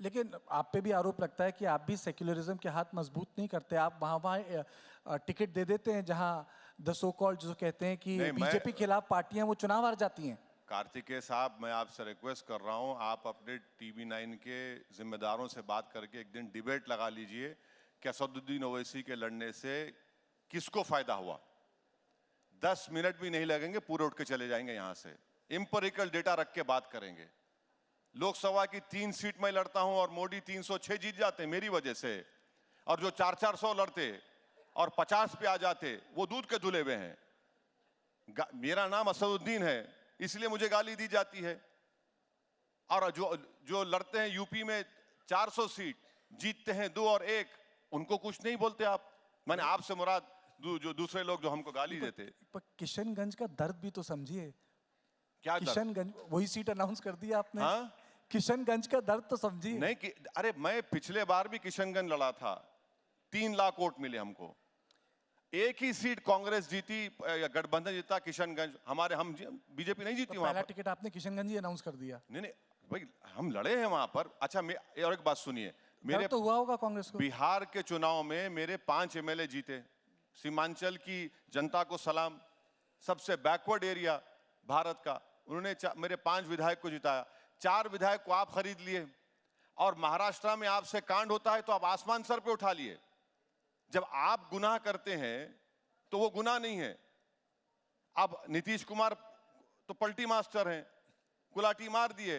लेकिन आप पे भी आरोप लगता है कि आप भी सेक्युलरिज्म के हाथ मजबूत नहीं करते, आप वहाँ टिकट दे देते हैं जहाँ द सो कॉल्ड जो कहते हैं कि बीजेपी खिलाफ पार्टियां वो चुनाव हार जाती हैं। कार्तिकेय साहब, मैं आपसे रिक्वेस्ट कर रहा हूं, आप अपने टीवी 9 के जिम्मेदारों से बात करके एक दिन डिबेट लगा लीजिए कि असदुद्दीन ओवैसी के लड़ने से किसको फायदा हुआ। 10 मिनट भी नहीं लगेंगे, पूरे उठ के चले जाएंगे यहां से। इंपेरिकल डेटा रख के बात करेंगे। लोकसभा की 3 सीट में लड़ता हूं और मोदी 306 जीत जाते मेरी वजह से, और जो 400 लड़ते और 50 पे आ जाते वो दूध के धुले हुए हैं। मेरा नाम असदुद्दीन है इसलिए मुझे गाली दी जाती है, और जो लड़ते हैं यूपी में 400 सीट, जीतते हैं 2 और 1, उनको कुछ नहीं बोलते आप। मैंने आपसे मुराद जो दूसरे लोग जो हमको गाली देते। पर किशनगंज का दर्द भी तो समझिए। क्या किशनगंज वही सीट अनाउंस कर दी आपने। हाँ? किशनगंज का दर्द तो समझिए। नहीं कि अरे मैं पिछले बार भी किशनगंज लड़ा था, 3 लाख वोट मिले हमको। एक ही सीट कांग्रेस जीती या गठबंधन जीता किशनगंज, हम बीजेपी नहीं जीती। पहला टिकट आपने किशनगंज ही अनाउंस कर दिया। नहीं भाई, हम लड़े हैं वहां पर। अच्छा, और एक बात सुनिए, मेरे तो हुआ होगा कांग्रेस को। बिहार के चुनाव में मेरे 5 एमएलए जीते। सीमांचल की जनता को सलाम, सबसे बैकवर्ड एरिया भारत का, उन्होंने मेरे 5 विधायक को जिताया। 4 विधायक को आप खरीद लिए, और महाराष्ट्र में आपसे कांड होता है तो आप आसमान सर पे उठा लिए। जब आप गुनाह करते हैं तो वो गुनाह नहीं है। अब नीतीश कुमार तो पलटी मास्टर हैं, कुलाटी मार दिए।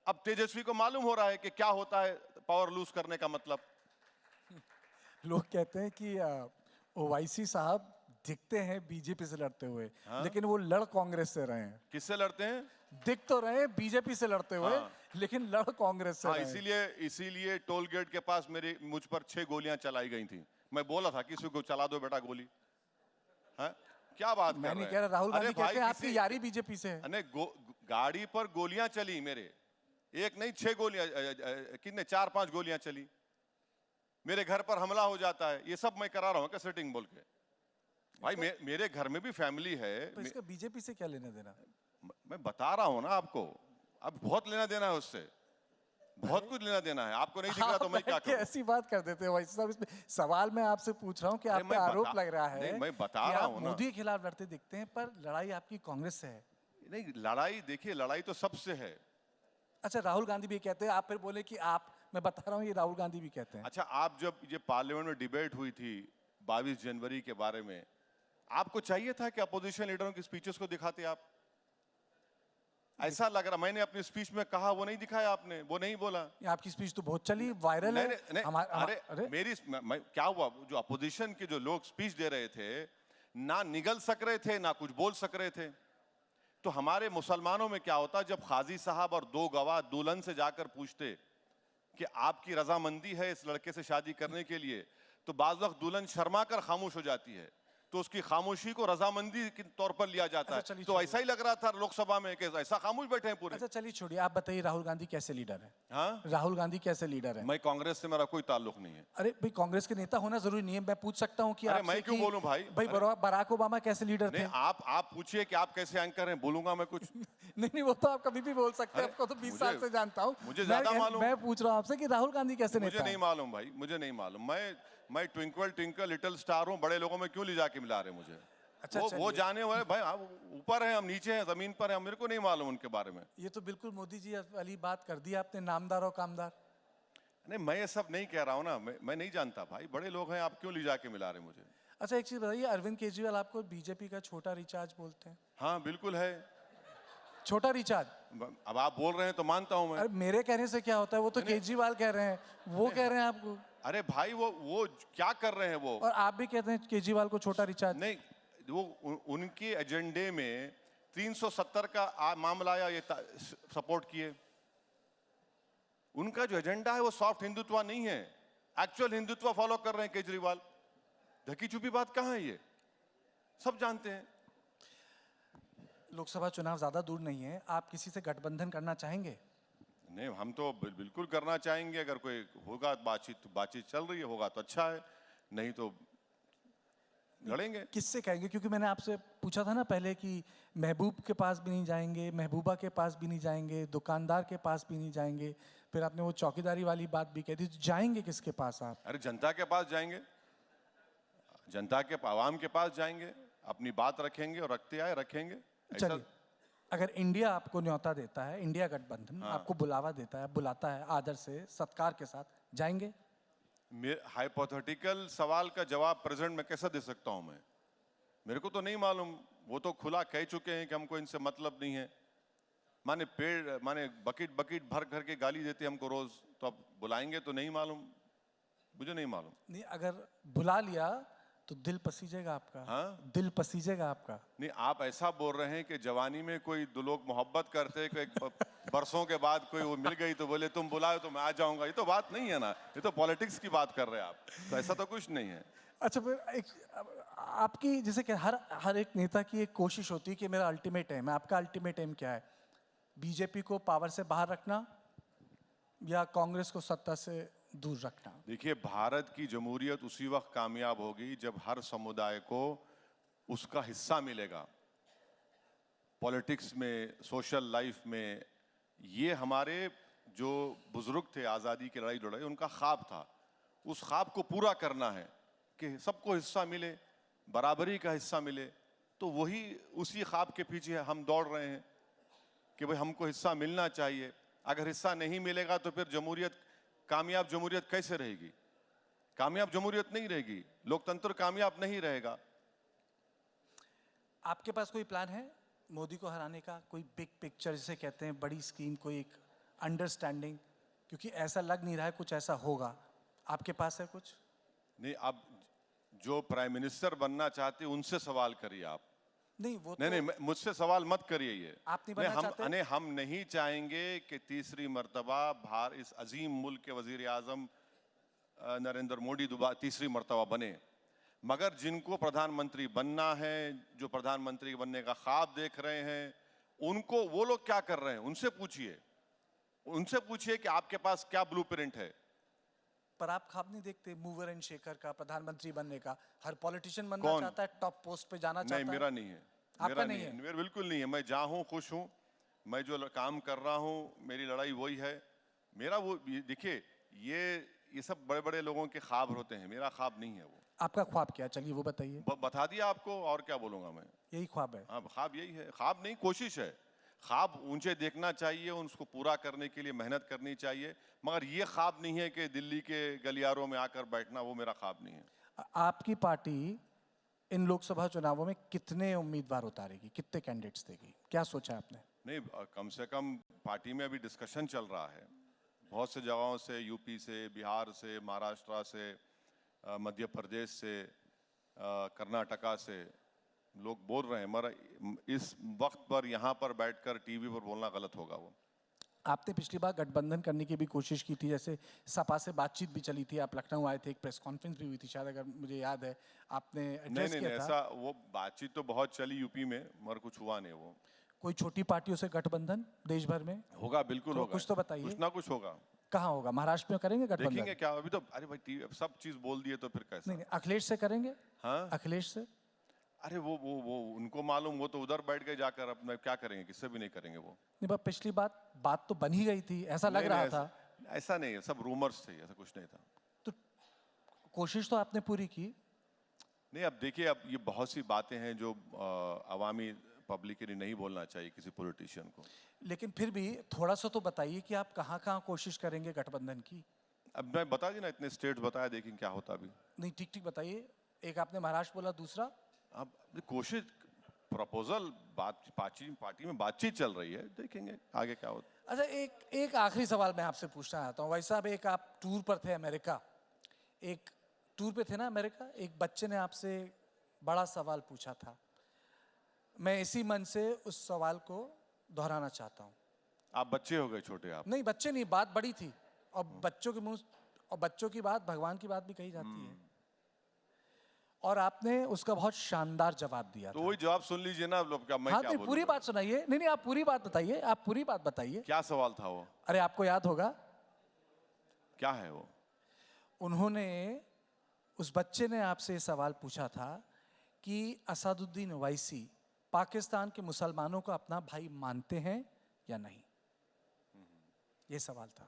अब तेजस्वी को मालूम हो रहा है कि क्या होता है पावर लूज करने का मतलब। लोग कहते हैं कि ओवैसी साहब दिखते हैं बीजेपी से लड़ते हुए, हाँ? लेकिन वो लड़ कांग्रेस से रहे हैं। किससे लड़ते हैं? दिख तो रहे हैं बीजेपी से लड़ते हुए, हाँ? लेकिन लड़ कांग्रेस से रहे हैं। इसीलिए टोल गेट के पास मुझ पर 6 गोलियां चलाई गई थी। मैं बोला था किसी को चला दो बेटा गोली। हाँ? क्या बात कर रहे हैं? मैं नहीं कह रहा, राहुल गांधी कहते हैं आपकी यारी बीजेपी से है। गाड़ी पर गोलियां चली मेरे, एक नहीं 6 गोलियां, कितने 4-5 गोलियां चली। मेरे घर पर हमला हो जाता है, ये सब मैं करा रहा हूं क्या सेटिंग बोल के? भाई मेरे घर में भी फैमिली है। तो इसका बीजेपी से क्या लेना देना? मैं बता रहा हूं ना आपको, अब बहुत लेना देना है उससे, बहुत कुछ लेना देना है। आपको नहीं दिख रहा तो मैं क्या करूं? ऐसी बात कर देते हैं वैसे साहब। इसमें सवाल मैं आपसे पूछ रहा हूं कि आप पे आरोप लग रहा है, मैं बता रहा हूं ना, मोदी के खिलाफ लड़ते दिखते हैं पर लड़ाई आपकी कांग्रेस से है। नहीं, लड़ाई देखिए, लड़ाई तो सबसे है। अच्छा, राहुल गांधी भी कहते हैं, आप फिर बोले कि आप, मैं बता रहा हूं ये राहुल गांधी भी कहते हैं। अच्छा, आप जब ये पार्लियामेंट में डिबेट हुई थी 22 जनवरी के बारे में, आपको चाहिए था कि अपोजिशन लीडरों की स्पीचेस को दिखाते आप? ऐसा लग रहा, मैंने अपनी स्पीच में कहा, वो नहीं दिखाया आपने, वो नहीं बोला। आपकी स्पीच तो बहुत चली, वायरल है। अरे मेरी क्या हुआ, जो अपोजिशन के जो लोग स्पीच दे रहे थे ना निगल सक रहे थे ना कुछ बोल सक रहे थे। तो हमारे मुसलमानों में क्या होता, जब काजी साहब और 2 गवाह दुल्हन से जाकर पूछते कि आपकी रजामंदी है इस लड़के से शादी करने के लिए, तो बाज वक्त दुल्हन शर्मा कर खामोश हो जाती है, तो उसकी खामोशी को रजामंदी के तौर पर लिया जाता है। तो ऐसा ही लग रहा था लोकसभा में कि ऐसा खामोश बैठे हैं पूरे। अच्छा चलिए छोड़िए, आप बताइए राहुल गांधी कैसे लीडर है? हाँ? राहुल गांधी कैसे लीडर है? मैं कांग्रेस से मेरा कोई ताल्लुक नहीं है। अरे भाई, कांग्रेस के नेता होना जरूरी नहीं है। मैं पूछ सकता हूँ कि अरे मैं क्यों बोलूं भाई? बराक ओबामा कैसे लीडर थे? आप पूछिए कि आप कैसे एंकर हैं, बोलूंगा मैं कुछ। नहीं, वो तो आप कभी भी बोल सकते हैं, आपको तो 20 साल से जानता हूँ। मुझे ज्यादा मालूम। मैं पूछ रहा हूँ आपसे कि राहुल गांधी कैसे नेता? मुझे नहीं मालूम भाई, मुझे नहीं मालूम। मैं ट्विंकल ट्विंकल लिटिल स्टार हूँ, बड़े लोगों में क्यों ले जाके मिला रहे मुझे? अच्छा, वो जाने वाले भाई, ऊपर है, हम नीचे हैं, जमीन पर है, मेरे को नहीं मालूम उनके बारे में। ये तो बिल्कुल मोदी जी वाली बात कर दी आपने, नामदार और कामदार। नहीं, मैं ये सब नहीं कह रहा हूँ ना, मैं नहीं जानता भाई, बड़े लोग हैं, आप क्यों ले जाके मिला रहे मुझे? अच्छा एक चीज बताइए, अरविंद केजरीवाल आपको बीजेपी का छोटा रिचार्ज बोलते हैं? हाँ बिल्कुल है, छोटा रिचार्ज। अब आप बोल रहे हैं तो मानता हूं मैं। अरे मेरे कहने से क्या होता है, वो तो केजरीवाल कह रहे हैं, वो कह रहे हैं आपको। अरे भाई वो क्या कर रहे हैं वो? और आप भी कहते हैं केजरीवाल को छोटा रिचार्ज? नहीं, वो उनके एजेंडे में 370 का मामला आया, ये सपोर्ट किए। उनका जो एजेंडा है वो सॉफ्ट हिंदुत्व नहीं है, एक्चुअल हिंदुत्व फॉलो कर रहे हैं केजरीवाल। ढकी छुपी बात कहां है, ये सब जानते हैं। लोकसभा चुनाव ज्यादा दूर नहीं है, आप किसी से गठबंधन करना चाहेंगे? नहीं, हम तो बिल्कुल करना चाहेंगे। अगर कोई होगा बातचीत चल रही है, होगा तो अच्छा है, नहीं तो लड़ेंगे। किससे कहेंगे? क्योंकि मैंने आपसे पूछा था ना पहले कि महबूब के पास भी नहीं जाएंगे, महबूबा के पास भी नहीं जाएंगे, दुकानदार के पास भी नहीं जाएंगे, फिर आपने वो चौकीदारी वाली बात भी कह दी, तो जाएंगे किसके पास आप? अरे जनता के पास जाएंगे, जनता के आवाम के पास जाएंगे, अपनी बात रखेंगे और रखते आए रखेंगे। ऐसा चलिए, अगर इंडिया आपको न्योता देता है, इंडिया गठबंधन आपको बुलावा देता है, बुलाता है आदर से, सत्कार के साथ, जाएंगे? हाइपोथेटिकल सवाल का जवाब प्रेजेंट में कैसे दे सकता हूं मैं? मेरे को तो नहीं मालूम। वो तो खुला कह चुके हैं कि हमको इनसे मतलब नहीं है। माने बकेट बकेट भर भर के गाली देते हमको रोज, तो अब बुलाएंगे तो नहीं मालूम, मुझे नहीं मालूम। नहीं, अगर बुला लिया तो दिल पसीजेगा आपका। हाँ? दिल पसीजेगा आपका। नहीं, आप ऐसा बोल रहे हैं कि जवानी में कोई दो लोग मोहब्बत करते, बरसों के बाद कोई वो मिल गई तो बोले तुम बुलाओ तो मैं आ जाऊंगा। ये तो बात नहीं है ना, ये तो पॉलिटिक्स की बात कर रहे हैं आप। तो ऐसा तो कुछ नहीं है। अच्छा, फिर आपकी जैसे कि हर एक नेता की एक कोशिश होती है कि मेरा अल्टीमेट एम है। आपका अल्टीमेट एम क्या है? बीजेपी को पावर से बाहर रखना या कांग्रेस को सत्ता से दूर रखना? देखिए, भारत की जमहूरियत उसी वक्त कामयाब होगी जब हर समुदाय को उसका हिस्सा मिलेगा पॉलिटिक्स में, सोशल लाइफ में। ये हमारे जो बुजुर्ग थे आज़ादी की लड़ाई लड़ाई, उनका ख्वाब था। उस ख्वाब को पूरा करना है कि सबको हिस्सा मिले, बराबरी का हिस्सा मिले। तो वही उसी ख्वाब के पीछे हम दौड़ रहे हैं कि भाई हमको हिस्सा मिलना चाहिए। अगर हिस्सा नहीं मिलेगा तो फिर जमहूरियत, कामयाब जमहूरियत कैसे रहेगी? कामयाब जमहूरियत नहीं रहेगी, लोकतंत्र कामयाब नहीं रहेगा। आपके पास कोई प्लान है मोदी को हराने का? कोई बिग पिक्चर जिसे कहते हैं, बड़ी स्कीम, कोई एक अंडरस्टैंडिंग? क्योंकि ऐसा लग नहीं रहा है कुछ ऐसा होगा। आपके पास है कुछ? नहीं, अब जो प्राइम मिनिस्टर बनना चाहते हैं उनसे सवाल करिए आप। नहीं, वो नहीं तो नहीं, मुझसे सवाल मत करिए ये। आप नहीं बनना चाहते? हम नहीं चाहेंगे कि तीसरी मर्तबा इस अजीम मुल्क के वजीर आजम नरेंद्र मोदी दोबारा तीसरी मर्तबा बने। मगर जिनको प्रधानमंत्री बनना है, जो प्रधानमंत्री बनने का ख्वाब देख रहे हैं, उनको, वो लोग क्या कर रहे हैं उनसे पूछिए। उनसे पूछिए कि आपके पास क्या ब्लूप्रिंट है। पर आप ख्वाब नहीं देखते मूवर एंड शेकर का, प्रधानमंत्री बनने का? हर पॉलिटिशियन बनना कौन? चाहता है, टॉप पोस्ट पे जाना चाहता नहीं, है। मेरा नहीं है। आपका मेरा नहीं नहीं है, है? मेरा बिल्कुल नहीं है। मैं जहाँ हूँ खुश हूँ। मैं जो काम कर रहा हूँ, मेरी लड़ाई वही है। मेरा वो, देखिए, ये सब बड़े बड़े लोगों के ख्वाब होते हैं, मेरा ख्वाब नहीं है वो। आपका ख्वाब क्या है? चलिए वो बताइए। बता दिया आपको, और क्या बोलूंगा मैं। यही ख्वाब है? हाँ, ख्वाब यही है। ख्वाब नहीं, कोशिश है। ख्वाब ऊंचे देखना चाहिए, उसको पूरा करने के लिए मेहनत करनी चाहिए। मगर ये ख्वाब नहीं है कि दिल्ली के गलियारों में आकर बैठना, वो मेरा ख्वाब नहीं है। आपकी पार्टी इन लोकसभा चुनावों में कितने उम्मीदवार उतारेगी, कितने कैंडिडेट्स देगी? क्या सोचा है आपने? नहीं, कम से कम पार्टी में अभी डिस्कशन चल रहा है। बहुत से जगहों से, यूपी से, बिहार से, महाराष्ट्र से, मध्य प्रदेश से, कर्नाटका से लोग बोल रहे हैं। मगर इस वक्त पर यहाँ पर बैठकर टीवी पर बोलना गलत होगा। वो आपने पिछली बार गठबंधन करने की भी कोशिश की थी, जैसे सपा से बातचीत भी चली थी, आप लखनऊ आए थे, एक प्रेस कॉन्फ्रेंस भी हुई थी शायद, अगर मुझे याद है, आपने एड्रेस किया था। ऐसा वो बातचीत तो बहुत चली यूपी में, मगर कुछ हुआ नहीं। वो कोई छोटी पार्टियों से गठबंधन देश भर में होगा, बिल्कुल तो होगा। कुछ तो बताइए। कुछ ना कुछ होगा। कहाँ होगा? महाराष्ट्र में करेंगे गठबंधन? देखेंगे क्या, अभी तो अरे भाई सब चीज बोल दिए तो फिर कैसा। नहीं, अखिलेश से करेंगे? हाँ, अखिलेश से? अरे वो उनको मालूम, वो तो उधर बैठ के जाकर अपना क्या करेंगे, किससे भी नहीं करेंगे वो। नहीं, पर पिछली बात तो बन ही गई थी, ऐसा लग रहा था। ऐसा नहीं है, सब रूमर्स थे, ऐसा कुछ नहीं था। तो कोशिश तो आपने पूरी की। नहीं, अब देखिए, अब ये बहुत सी बातें हैं जो अवामी पब्लिकली नहीं बोलना चाहिए किसी पॉलिटिशियन को। लेकिन फिर भी थोड़ा सा तो बताइए कि आप कहाँ कहाँ कोशिश करेंगे गठबंधन की? अब मैं बता दी ना, इतने स्टेट्स बताया, देखें क्या होता अभी। नहीं, ठीक ठीक बताइए। एक आपने महाराष्ट्र बोला, दूसरा? अब कोशिश, प्रपोजल, पार्टी में बातचीत चल रही है, देखेंगे आगे क्या होता। अच्छा, एक आखिरी सवाल मैं आपसे पूछना चाहता हूँ। भाई साहब, एक आप टूर पर थे अमेरिका, एक टूर पे थे ना अमेरिका, एक बच्चे ने आपसे बड़ा सवाल पूछा था। मैं इसी मन से उस सवाल को दोहराना चाहता हूँ। आप बच्चे हो गए छोटे आप? नहीं, बच्चे नहीं, बात बड़ी थी। और बच्चों के मुंह, और बच्चों की बात भगवान की बात भी कही जाती है। और आपने उसका बहुत शानदार जवाब दिया तो था। वही जवाब सुन लीजिए ना लोग, क्या मैं हाँ, क्या नहीं, पूरी बोलूं? बात सुनाइए। नहीं, आप पूरी बात बताइए, आप पूरी बात बताइए। क्या सवाल था वो? अरे, आपको याद होगा। क्या है वो? उन्होंने, उस बच्चे ने आपसे सवाल पूछा था कि असदुद्दीन ओवैसी पाकिस्तान के मुसलमानों को अपना भाई मानते हैं या नहीं? ये सवाल था।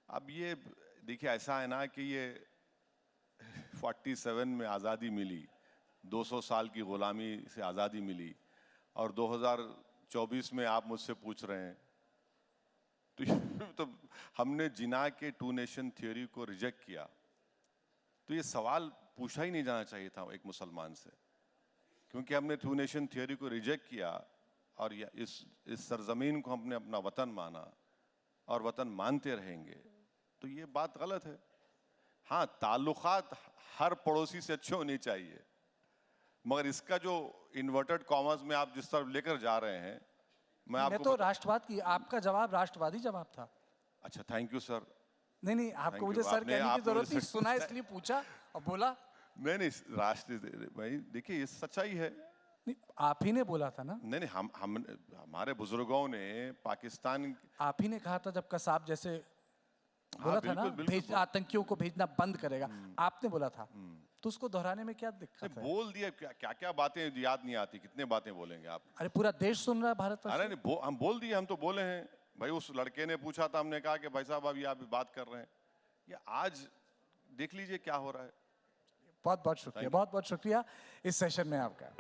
अब ये देखिए ऐसा है ना कि ये 47 में आज़ादी मिली, 200 साल की गुलामी से आज़ादी मिली, और 2024 में आप मुझसे पूछ रहे हैं तो तो हमने जिना के टू नेशन थ्योरी को रिजेक्ट किया, तो ये सवाल पूछा ही नहीं जाना चाहिए था एक मुसलमान से, क्योंकि हमने टू नेशन थ्योरी को रिजेक्ट किया और इस सरजमीन को हमने अपना वतन माना और वतन मानते रहेंगे, तो ये बात गलत है। हाँ, ताल्लुकात हर पड़ोसी से अच्छे होने चाहिए, मगर इसका जो इन्वर्टेड कॉमर्स में आप जिस तरफ लेकर जा रहे हैं, मैं तो राष्ट्रवाद की, आपका जवाब राष्ट्रवादी जवाब था। अच्छा, थैंक यू सर। नहीं, आपको मुझे सर कहने की जरूरत नहीं, सुना इसलिए पूछा और बोला। नहीं, राष्ट्र भाई देखिए, ये सच्चाई है। नहीं, आप ही ने बोला था ना। नहीं, हम हमारे बुजुर्गों ने पाकिस्तान, आप ही ने कहा था जब कसाब जैसे बोला था ना, भेज आतंकियों को भेजना बंद करेगा, आपने बोला था, तो उसको दोहराने में क्या दिक्कत है? बोल दिया, क्या क्या बातें याद नहीं आती, कितने बातें बोलेंगे आप? अरे पूरा देश सुन रहा है, भारत। अरे नहीं, हम बोल दिए, हम तो बोले हैं भाई। उस लड़के ने पूछा था, हमने कहा कि भाई साहब अभी आप बात कर रहे हैं, ये आज देख लीजिए क्या हो रहा है। बहुत बहुत शुक्रिया, बहुत बहुत शुक्रिया इस सेशन में आपका।